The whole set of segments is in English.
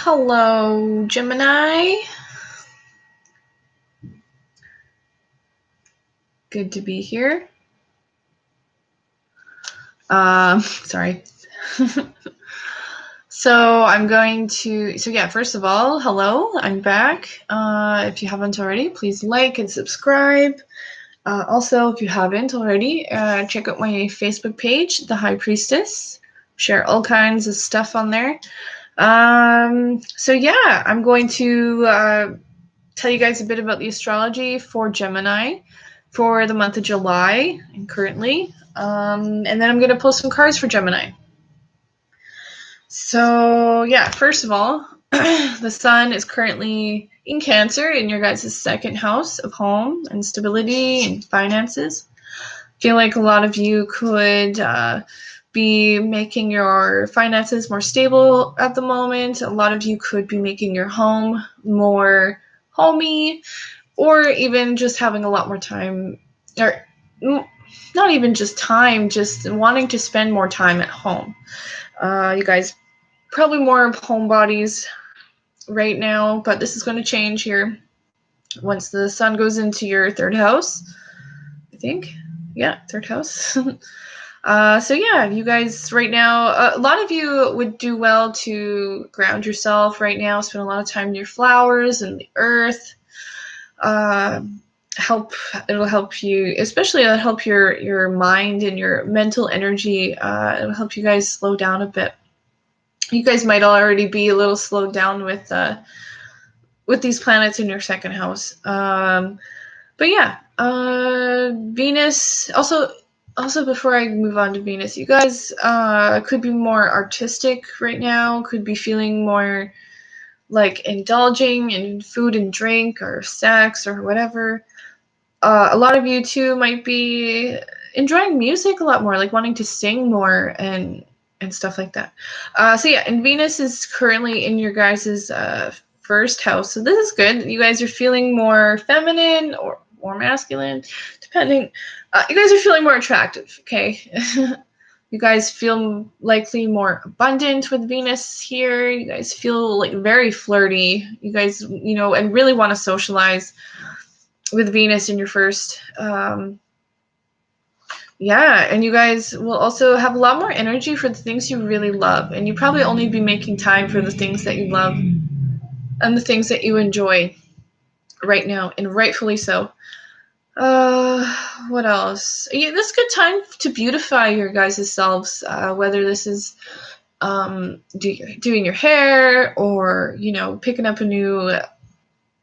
Hello, Gemini. Good to be here. Sorry. First of all, hello, I'm back. If you haven't already, please like and subscribe. Also, if you haven't already, check out my Facebook page, The High Priestess. Share all kinds of stuff on there. I'm going to tell you guys a bit about the astrology for Gemini for the month of July and currently. And then I'm going to pull some cards for Gemini. So, first of all, the sun is currently in Cancer in your guys' second house of home and stability and finances. I feel like a lot of you could be making your finances more stable at the moment. A lot of you could be making your home more homey, or even just having a lot more time, or not even just time, just wanting to spend more time at home. You guys probably more homebodies right now, but this is going to change here once the sun goes into your third house, I think. Yeah, third house. You guys right now, a lot of you would do well to ground yourself right now, spend a lot of time near flowers and the earth. It'll help you, especially it'll help your mind and your mental energy. It'll help you guys slow down a bit. You guys might already be a little slowed down with these planets in your second house. Venus also before I move on to Venus, you guys could be more artistic right now, could be feeling more like indulging in food and drink or sex or whatever. A lot of you too might be enjoying music a lot more, like wanting to sing more and stuff like that. And Venus is currently in your guys' first house, so this is good. You guys are feeling more feminine or more masculine, depending. You guys are feeling more attractive, okay? You guys feel likely more abundant with Venus here. You guys feel like very flirty. You guys, and really want to socialize with Venus in your first. And you guys will also have a lot more energy for the things you really love. And you probably only be making time for the things that you love and the things that you enjoy right now, and rightfully so. What else? Yeah, this is a good time to beautify your guys' selves, whether this is doing your hair or, picking up a new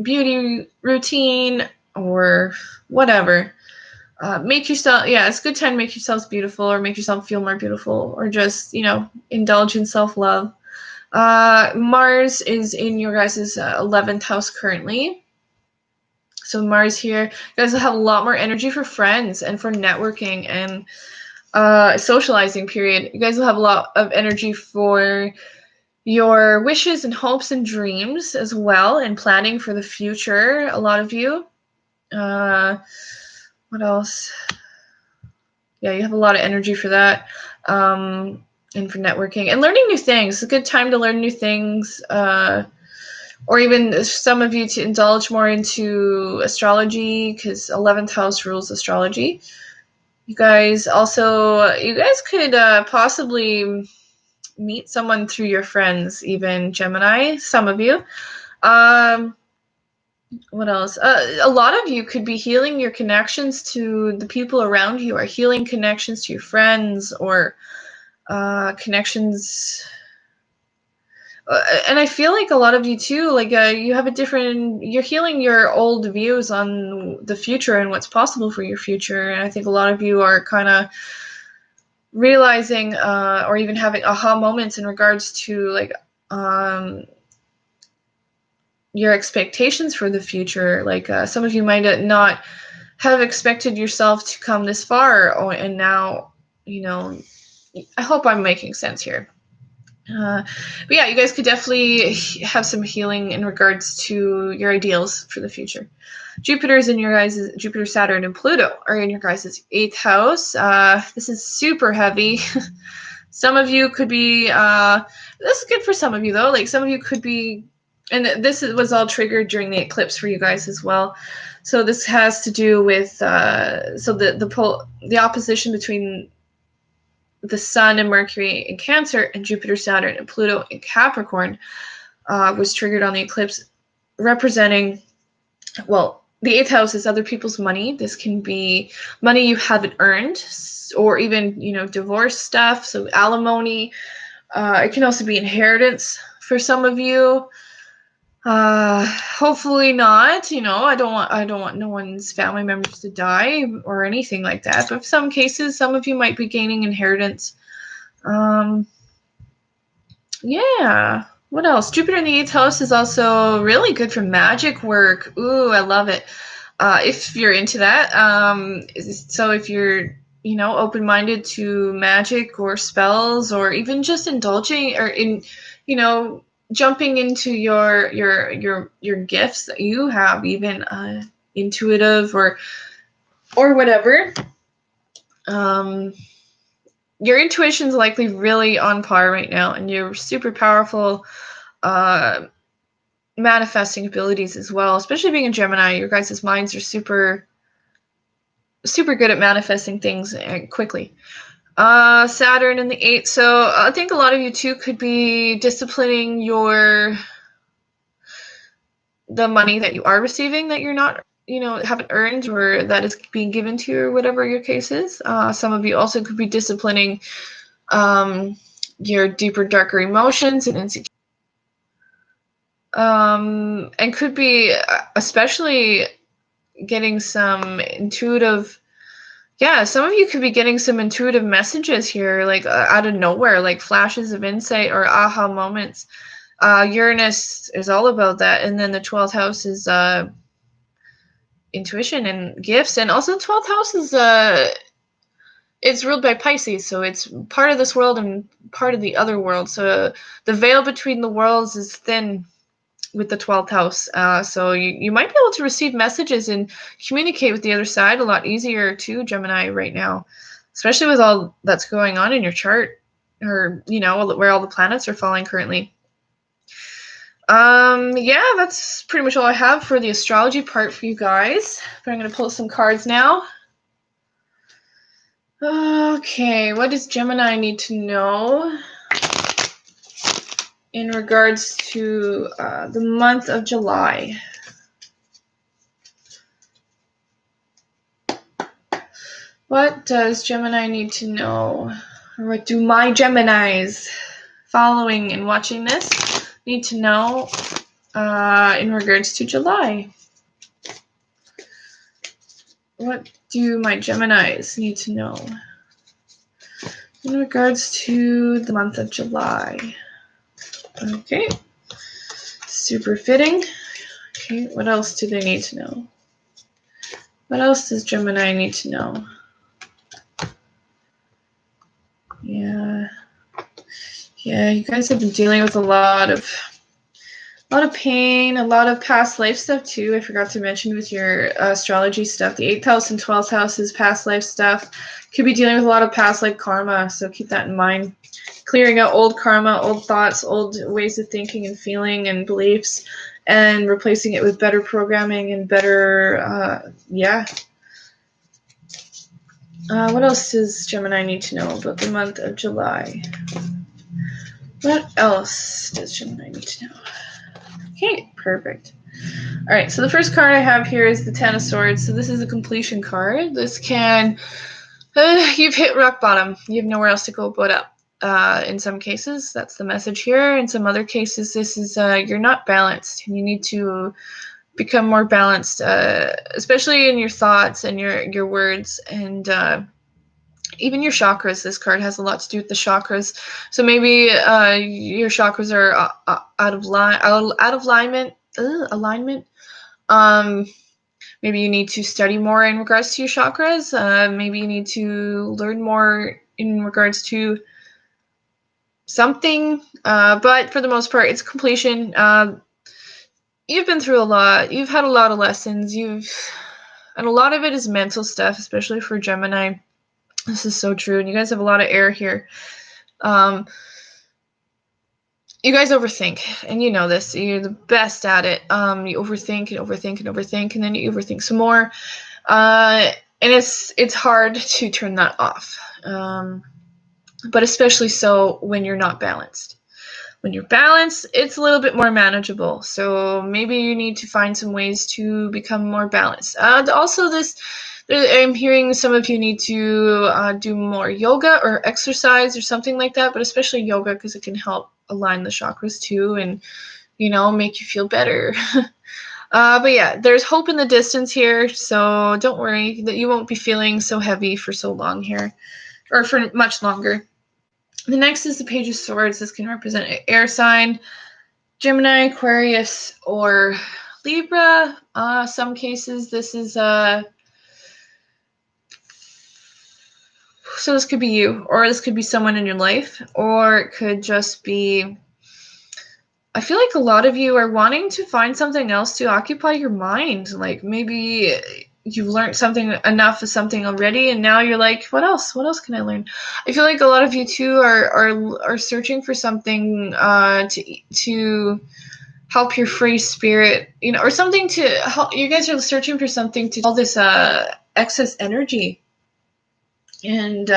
beauty routine or whatever. It's a good time to make yourselves beautiful or make yourself feel more beautiful or just, indulge in self-love. Mars is in your guys' 11th house currently. So Mars here, you guys will have a lot more energy for friends and for networking and socializing period. You guys will have a lot of energy for your wishes and hopes and dreams as well, and planning for the future, a lot of you. What else? Yeah, you have a lot of energy for that, and for networking and learning new things. It's a good time to learn new things, or even some of you to indulge more into astrology, because 11th house rules astrology. You guys could possibly meet someone through your friends, even Gemini, some of you. What else? A lot of you could be healing your connections to the people around you, or healing connections to your friends, or connections. And I feel like a lot of you too, like you have you're healing your old views on the future and what's possible for your future. And I think a lot of you are kind of realizing or even having aha moments in regards to like your expectations for the future. Like some of you might not have expected yourself to come this far, and now, I hope I'm making sense here. You guys could definitely have some healing in regards to your ideals for the future. Jupiter, Saturn, and Pluto are in your guys' 8th house. This is super heavy. Some of you could be, this is good for some of you though, like some of you could be, and was all triggered during the eclipse for you guys as well. So this has to do with, so the opposition between the Sun and Mercury in Cancer and Jupiter, Saturn, and Pluto in Capricorn was triggered on the eclipse, representing, well, the 8th house is other people's money. This can be money you haven't earned, or even, divorce stuff, so alimony. It can also be inheritance for some of you. Hopefully not. I don't want no one's family members to die or anything like that. But in some cases, some of you might be gaining inheritance. Yeah. What else? Jupiter in the 8th house is also really good for magic work. Ooh, I love it. If you're into that. So if you're, open-minded to magic or spells, or even just indulging or jumping into your gifts that you have, even intuitive or whatever. Your intuition's likely really on par right now, and you're super powerful manifesting abilities as well, especially being a Gemini. Your guys' minds are super good at manifesting things quickly. Saturn in the 8th, so I think a lot of you too could be disciplining the money that you are receiving that you're not, haven't earned, or that is being given to you, or whatever your case is. Some of you also could be disciplining your deeper, darker emotions and insecurity. And could be especially getting some intuitive, some of you could be getting some intuitive messages here, like out of nowhere, like flashes of insight or aha moments. Uranus is all about that, and then the 12th house is intuition and gifts, and also the 12th house is it's ruled by Pisces, so it's part of this world and part of the other world. So the veil between the worlds is thin with the 12th house. So you might be able to receive messages and communicate with the other side a lot easier too, Gemini, right now, especially with all that's going on in your chart, or, where all the planets are falling currently. That's pretty much all I have for the astrology part for you guys. But I'm going to pull some cards now. Okay, what does Gemini need to know in regards to the month of July? What does Gemini need to know? Or what do my Geminis following and watching this need to know in regards to July? What do my Geminis need to know in regards to the month of July? Okay, super fitting. Okay, what else do they need to know? What else does Gemini need to know? Yeah, you guys have been dealing with a lot of pain, a lot of past life stuff too. I forgot to mention with your astrology stuff, the 8th house and 12th house is past life stuff. Could be dealing with a lot of past life karma, so keep that in mind. Clearing out old karma, old thoughts, old ways of thinking and feeling and beliefs, and replacing it with better programming and better, what else does Gemini need to know about the month of July? What else does Gemini need to know? Okay, perfect. All right, so the first card I have here is the Ten of Swords. So this is a completion card. This can, you've hit rock bottom. You have nowhere else to go but up. In some cases, that's the message here. In some other cases, this is you're not balanced, and you need to become more balanced, especially in your thoughts and your words, and even your chakras. This card has a lot to do with the chakras. So maybe your chakras are out of alignment. Maybe you need to study more in regards to your chakras. Maybe you need to learn more in regards to something. But for the most part, it's completion. You've been through a lot. You've had a lot of lessons. And a lot of it is mental stuff, especially for Gemini. This is so true. And you guys have a lot of air here. You guys overthink, and you know this. You're the best at it. You overthink and overthink and overthink, and then you overthink some more. And it's hard to turn that off. But especially so when you're not balanced. When you're balanced, it's a little bit more manageable. So maybe you need to find some ways to become more balanced. Also, I'm hearing some of you need to do more yoga or exercise or something like that, but especially yoga because it can help align the chakras too and, make you feel better. But yeah, there's hope in the distance here, so don't worry that you won't be feeling so heavy for so long here, or for much longer. The next is the Page of Swords. This can represent an air sign, Gemini, Aquarius, or Libra. Some cases this is so this could be you, or this could be someone in your life, or it could just be, I feel like a lot of you are wanting to find something else to occupy your mind. Like maybe you've learned enough of something already, and now you're like, what else? What else can I learn? I feel like a lot of you too are searching for something to help your free spirit, or something to help. You guys are searching for something to all this excess energy, and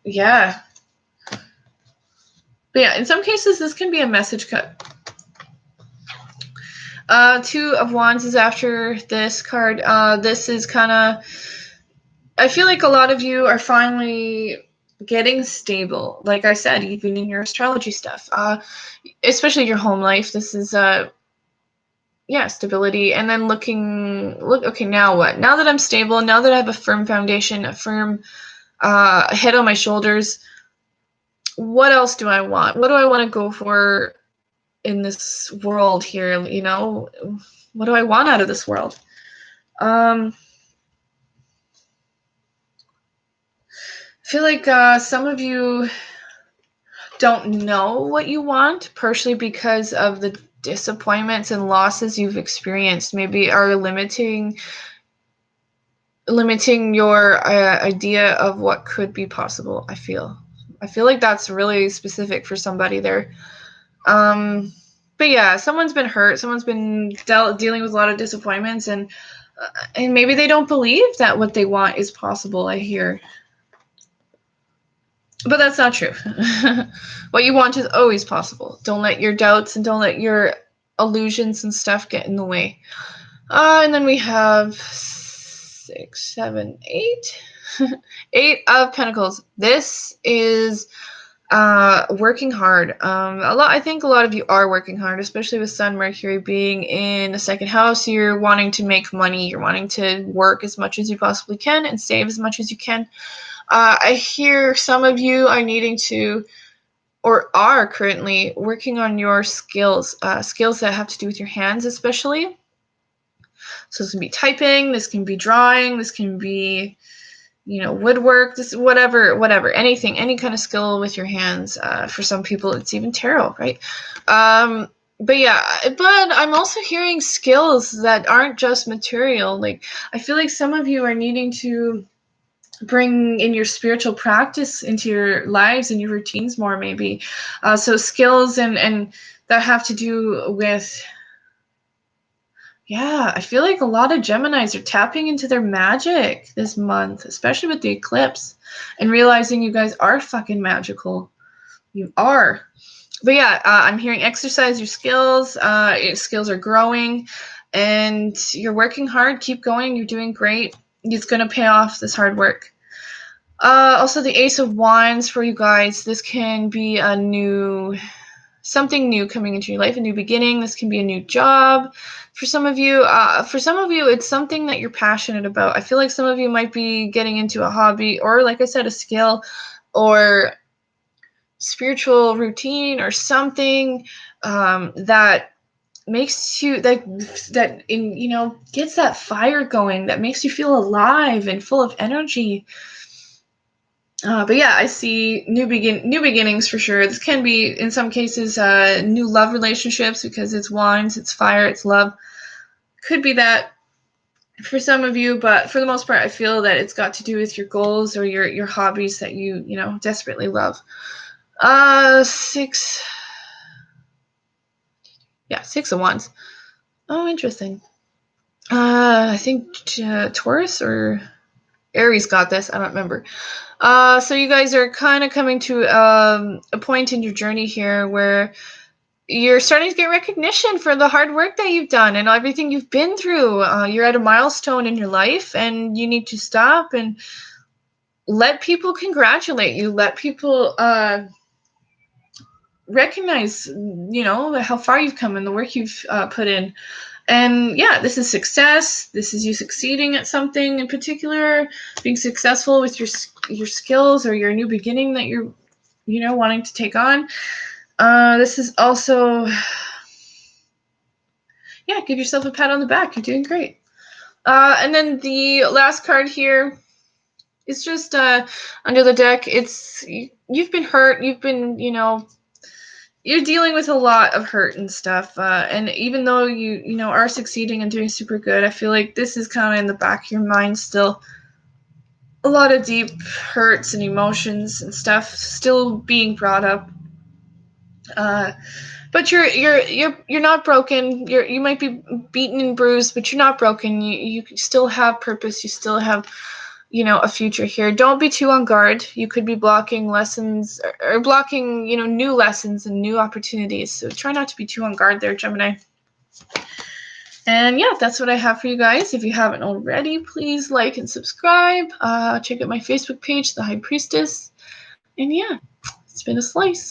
yeah. But yeah, in some cases, this can be a message cut. Two of Wands is after this card. This is kind of, I feel like a lot of you are finally getting stable. Like I said, even in your astrology stuff, especially your home life. This is, stability. And then okay, now what? Now that I'm stable, now that I have a firm foundation, a firm head on my shoulders, what else do I want? What do I want to go for in this world here? What do I want out of this world? I feel like some of you don't know what you want, partially because of the disappointments and losses you've experienced. Maybe are limiting your idea of what could be possible. I feel like that's really specific for somebody there. But yeah, someone's been hurt. Someone's been dealing with a lot of disappointments, and maybe they don't believe that what they want is possible. I hear, but that's not true. What you want is always possible. Don't let your doubts and don't let your illusions and stuff get in the way. And then we have 6, 7, 8. 8 of Pentacles. This is working hard. I think a lot of you are working hard, especially with Sun, Mercury being in the second house. You're wanting to make money. You're wanting to work as much as you possibly can and save as much as you can. I hear some of you are needing to, or are currently working on your skills that have to do with your hands, especially. So this can be typing, this can be drawing, this can be, woodwork, this whatever, anything, any kind of skill with your hands. For some people, it's even tarot, right? But I'm also hearing skills that aren't just material. Like, I feel like some of you are needing to bring in your spiritual practice into your lives and your routines more, maybe. So skills and that have to do with, I feel like a lot of Geminis are tapping into their magic this month, especially with the eclipse, and realizing you guys are fucking magical. You are. But I'm hearing exercise your skills. Your skills are growing, and you're working hard. Keep going. You're doing great. It's going to pay off, this hard work. Also, the Ace of Wands for you guys. This can be something new coming into your life, a new beginning. This can be a new job. For some of you, it's something that you're passionate about. I feel like some of you might be getting into a hobby, or like I said, a skill, or spiritual routine, or something that makes you gets that fire going, that makes you feel alive and full of energy. But I see new beginnings for sure. This can be, in some cases, new love relationships, because it's wands, it's fire, it's love. Could be that. for some of you, but for the most part, I feel that it's got to do with your goals or your hobbies that you desperately love. 6. Yeah, 6 of Wands. Oh, interesting. I think Taurus or Aries got this. I don't remember. So you guys are kind of coming to a point in your journey here where you're starting to get recognition for the hard work that you've done and everything you've been through. You're at a milestone in your life, and you need to stop and let people congratulate you. Let people recognize, how far you've come and the work you've put in. And yeah, this is success. This is you succeeding at something in particular, being successful with your skills or your new beginning that you're, wanting to take on. This is also, yeah, give yourself a pat on the back. You're doing great. And then the last card here is just under the deck. It's you've been hurt. You've been, you're dealing with a lot of hurt and stuff. And even though you are succeeding and doing super good, I feel like this is kind of in the back of your mind still. A lot of deep hurts and emotions and stuff still being brought up. But you're not broken. You might be beaten and bruised, but you're not broken. You still have purpose. You still have, a future here. Don't be too on guard. You could be blocking lessons or blocking, new lessons and new opportunities. So try not to be too on guard there, Gemini. And yeah, that's what I have for you guys. If you haven't already, please like and subscribe. Check out my Facebook page, The High Priestess. And yeah, it's been a slice.